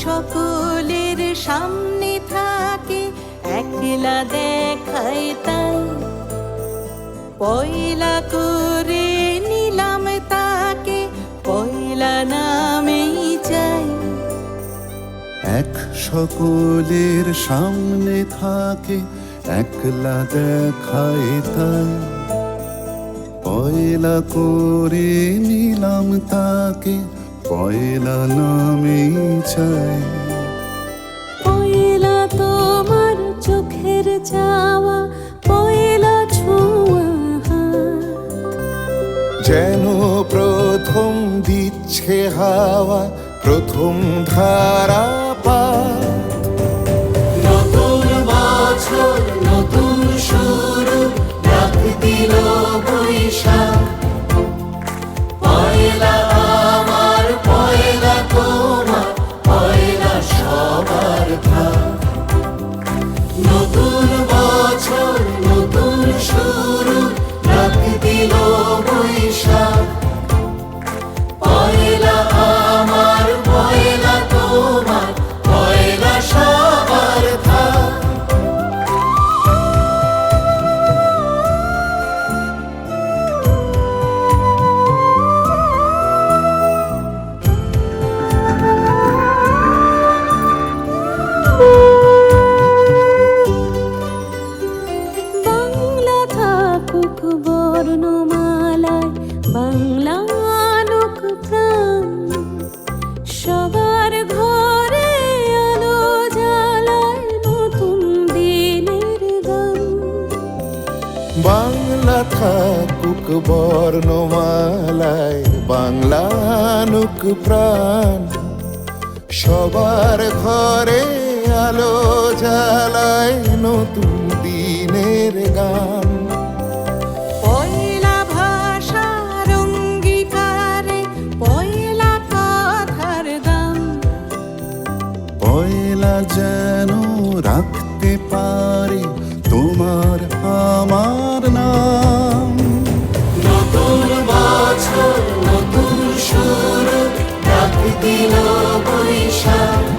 সকলের সামনে থাকে, একলা দেখায় তাই। পয়লা করে নিলাম তাকে, পয়লা নামেই চাই। এক সকলের সামনে থাকে, একলা দেখায় তাই। পয়লা করে নিলাম তাকে, পয়লা নামেই চাই। পয়লা তোমার চোখের চাওয়া, পয়লা ছোঁয়া হাত। যেন প্রথম দিচ্ছে হাওয়া, প্রথম ধারা পা। নতুন বছর নতুন শুরু, ডাক দিল বৈশাখ। পয়লা আমার, পয়লা তোমার, পয়লা সবার ভাগ। নতুন বছর নতুন শুরু, ডাক দিল বৈশাখ। পয়লা আমার, পয়লা তোমার, পয়লা সবার ভাগ। বাংলা থাকুক বর্ণমালায়, বাংলা আনুক প্রাণ। সবার ঘরে আলো জ্বালায় নতুন দিনের গান। বাংলা থাকুক বর্ণমালায়, বাংলা আনুক প্রাণ। সবার ঘরে আলো জ্বালায় নতুন দিনের গান। পয়লা ভাষার অঙ্গীকারে, পয়লা কথার দাম। পয়লা যেন রাখতে পারে তোমার আমার নাম। নতুন বছর নতুন শুরু, ডাক দিল বৈশাখ।